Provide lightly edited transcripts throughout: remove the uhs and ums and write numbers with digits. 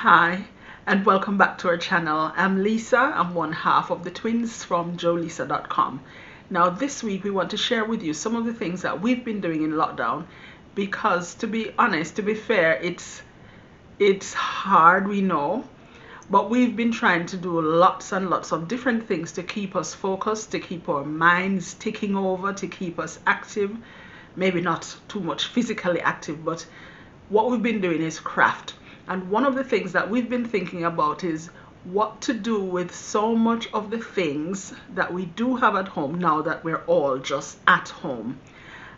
Hi, and welcome back to our channel. I'm Lisa. I'm one half of the twins from jolisa.com. Now, this week we want to share with you some of the things that we've been doing in lockdown because, to be honest, to be fair, it's hard, we know, but we've been trying to do lots and lots of different things to keep us focused, to keep our minds ticking over, to keep us active. Maybe not too much physically active, but what we've been doing is craft. And one of the things that we've been thinking about is what to do with so much of the things that we do have at home now that we're all just at home.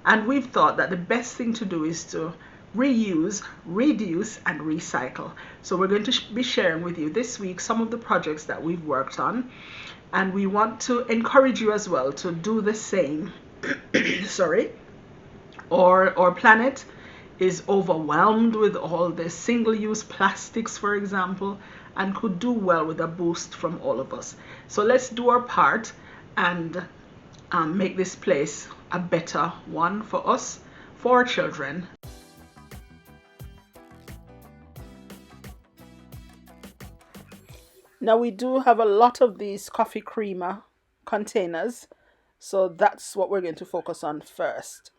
And we've thought that the best thing to do is to reuse, reduce, and recycle. So we're going to be sharing with you this week some of the projects that we've worked on. And we want to encourage you as well to do the same. Sorry. Our planet is overwhelmed with all the single-use plastics, for example, and could do well with a boost from all of us. So let's do our part and make this place a better one for us, for our children. Now we do have a lot of these coffee creamer containers, so that's what we're going to focus on first.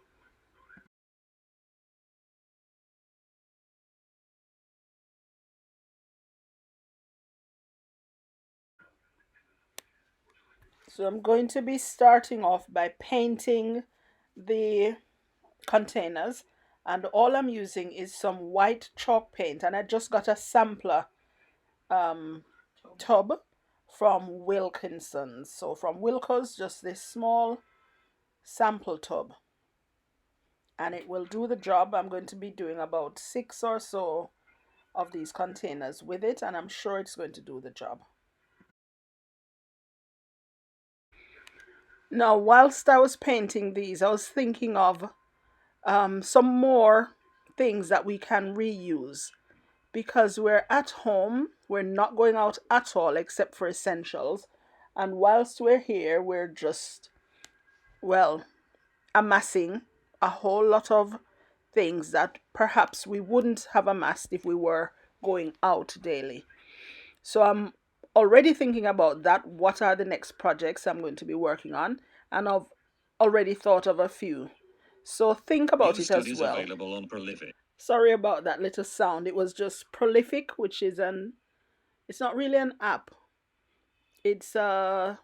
So I'm going to be starting off by painting the containers, and all I'm using is some white chalk paint, and I just got a sampler um, tub from Wilkinson's. So from Wilco's, just this small sample tub, and it will do the job. I'm going to be doing about 6 or so of these containers with it, and I'm sure it's going to do the job. Now, whilst I was painting these, I was thinking of some more things that we can reuse because we're at home, we're not going out at all except for essentials. And whilst we're here, we're just, well, amassing a whole lot of things that perhaps we wouldn't have amassed if we were going out daily. So I'm already thinking about that. What are the next projects I'm going to be working on? And I've already thought of a few. So think about it as well. Available on Prolific. Sorry about that little sound. It was just Prolific, which is it's not really an app. It's a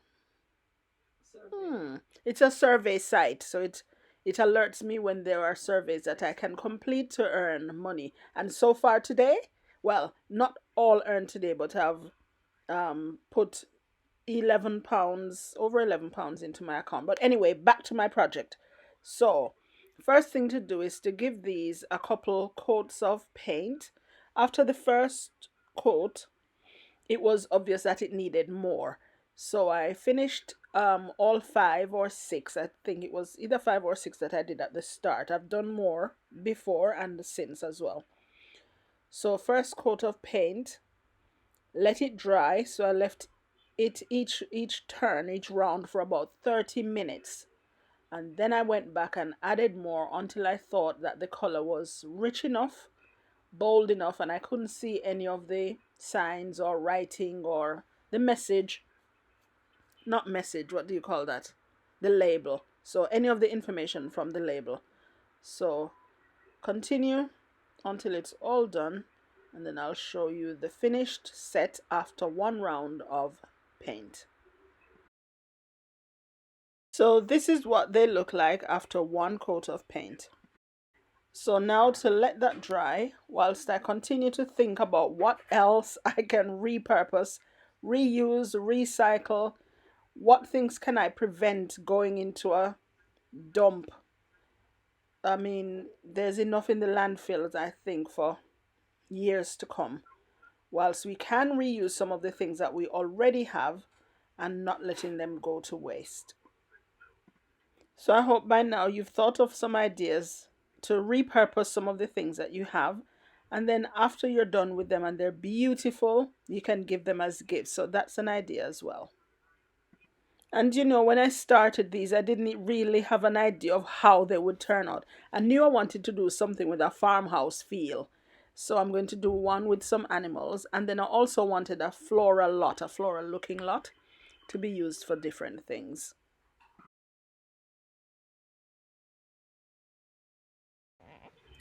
it's a survey site. So it alerts me when there are surveys that I can complete to earn money. And so far today, well, not all earned today, but I've put £11, over £11 into my account. But anyway, back to my project. So, first thing to do is to give these a couple coats of paint. After the first coat, it was obvious that it needed more. So I finished all 5 or 6. I think it was either 5 or 6 that I did at the start. I've done more before and since as well. So first coat of paint, let it dry. So I left it each turn, each round for about 30 minutes. And then I went back and added more until I thought that the color was rich enough, bold enough, and I couldn't see any of the signs or writing or the message. Not message, what do you call that? The label. So any of the information from the label. So continue until it's all done, and then I'll show you the finished set after one round of paint. So this is what they look like after one coat of paint. So now to let that dry, whilst I continue to think about what else I can repurpose, reuse, recycle, what things can I prevent going into a dump. I mean, there's enough in the landfills, I think, for years to come. Whilst we can reuse some of the things that we already have and not letting them go to waste. So I hope by now you've thought of some ideas to repurpose some of the things that you have. And then after you're done with them and they're beautiful, you can give them as gifts. So that's an idea as well. And when I started these, I didn't really have an idea of how they would turn out. I knew I wanted to do something with a farmhouse feel. So I'm going to do one with some animals, and then I also wanted a floral looking lot to be used for different things.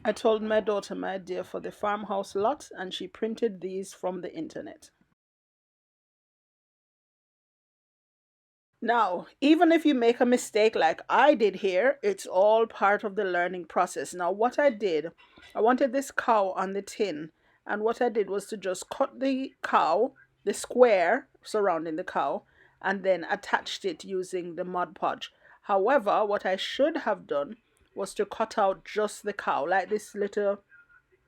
I told my daughter my idea for the farmhouse lot, and she printed these from the internet. Now, even if you make a mistake like I did here, it's all part of the learning process. Now, what I did, I wanted this cow on the tin, and what I did was to just cut the cow, the square surrounding the cow, and then attached it using the Mod Podge. However, what I should have done was to cut out just the cow, like this little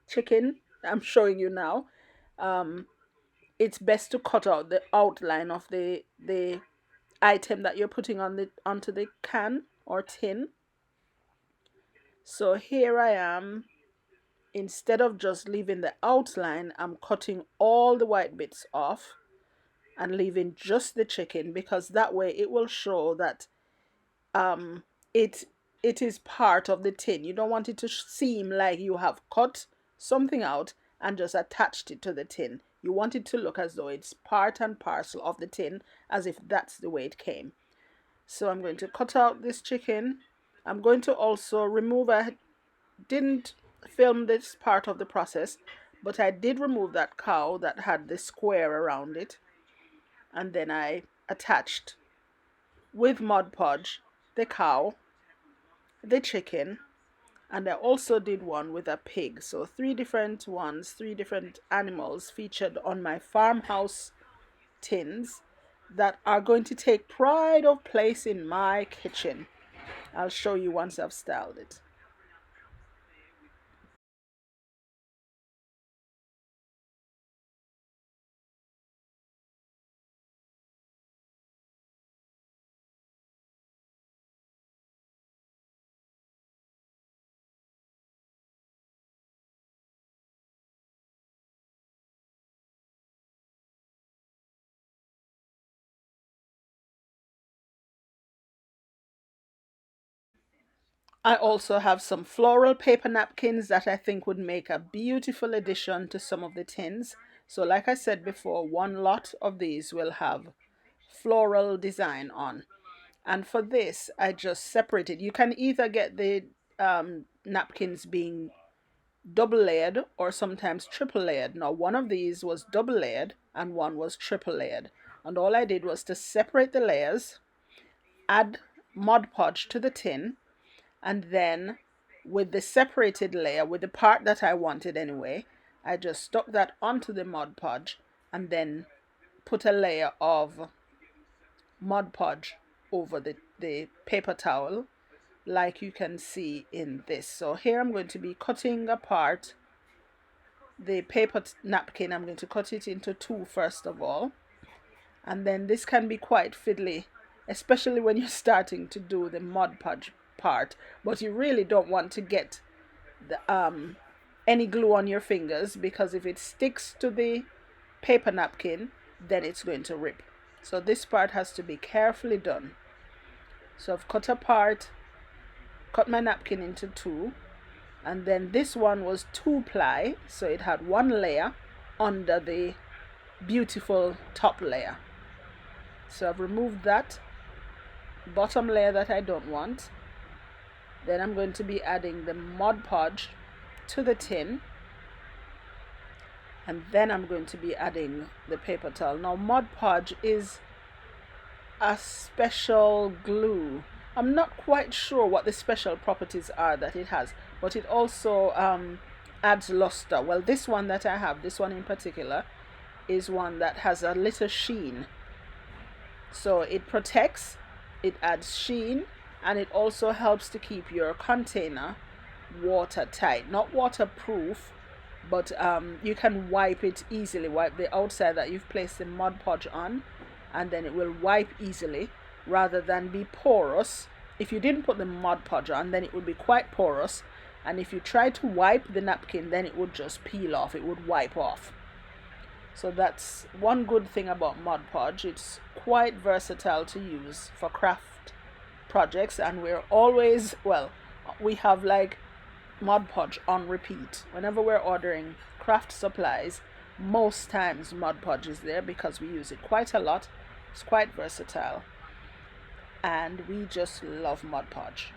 chicken I'm showing you now. Um, it's best to cut out the outline of the item that you're putting on the onto the can or tin. So here I am. Instead of just leaving the outline, I'm cutting all the white bits off and leaving just the chicken, because that way it will show that um it it is part of the tin. You don't want it to seem like you have cut something out and just attached it to the tin. You want it to look as though it's part and parcel of the tin, as if that's the way it came. So I'm going to cut out this chicken. I'm going to also remove, I didn't film this part of the process, but I did remove that cow that had the square around it. And then I attached with Mod Podge the cow, the chicken, and I also did one with a pig. So three different ones, three different animals featured on my farmhouse tins that are going to take pride of place in my kitchen. I'll show you once I've styled it. I also have some floral paper napkins that I think would make a beautiful addition to some of the tins. So like I said before, one lot of these will have floral design on. And for this, I just separated. You can either get the napkins being double layered or sometimes triple layered. Now, one of these was double layered and one was triple layered. And all I did was to separate the layers, add Mod Podge to the tin, and then with the separated layer, with the part that I wanted anyway, I just stuck that onto the Mod Podge and then put a layer of Mod Podge over the paper towel, like you can see in this. So here I'm going to be cutting apart the paper napkin. I'm going to cut it into two first of all, and then this can be quite fiddly, especially when you're starting to do the Mod Podge part, but you really don't want to get the any glue on your fingers, because if it sticks to the paper napkin, then it's going to rip. So this part has to be carefully done. So I've cut my napkin into two, and then this one was 2-ply, so it had one layer under the beautiful top layer. So I've removed that bottom layer that I don't want. Then I'm going to be adding the Mod Podge to the tin, and then I'm going to be adding the paper towel. Now Mod Podge is a special glue. I'm not quite sure what the special properties are that it has, but it also adds luster. Well, this one that I have, this one in particular, is one that has a little sheen. So it protects, it adds sheen, and it also helps to keep your container watertight. Not waterproof, but you can wipe it easily. Wipe the outside that you've placed the Mod Podge on, and then it will wipe easily rather than be porous. If you didn't put the Mod Podge on, then it would be quite porous, and if you try to wipe the napkin, then it would just peel off, it would wipe off. So that's one good thing about Mod Podge. It's quite versatile to use for craft projects, and we're always, well, we have like Mod Podge on repeat. Whenever we're ordering craft supplies, most times Mod Podge is there because we use it quite a lot. It's quite versatile, and we just love Mod Podge.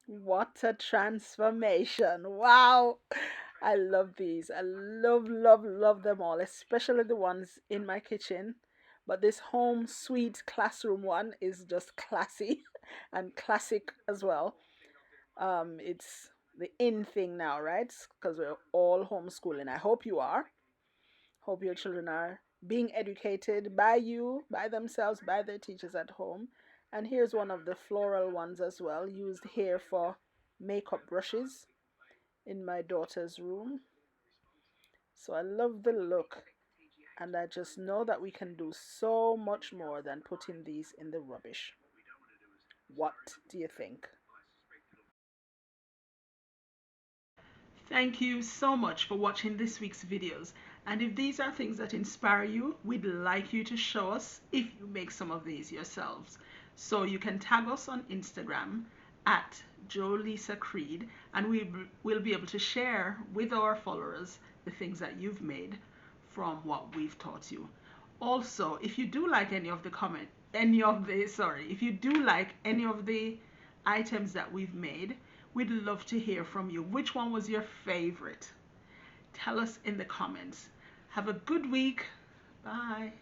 What a transformation! Wow, I love these. I love, love, love them all, especially the ones in my kitchen. But this home sweet classroom one is just classy and classic as well. It's the in thing now, right? Because we're all homeschooling. I hope you are. Hope your children are being educated by you, by themselves, by their teachers at home. And here's one of the floral ones as well, used here for makeup brushes in my daughter's room. So I love the look, and I just know that we can do so much more than putting these in the rubbish. What do you think? Thank you so much for watching this week's videos. And if these are things that inspire you, we'd like you to show us if you make some of these yourselves. So you can tag us on Instagram at Leisa Creed, and we'll be able to share with our followers the things that you've made from what we've taught you. Also, if you do like if you do like any of the items that we've made, we'd love to hear from you. Which one was your favorite? Tell us in the comments. Have a good week. Bye.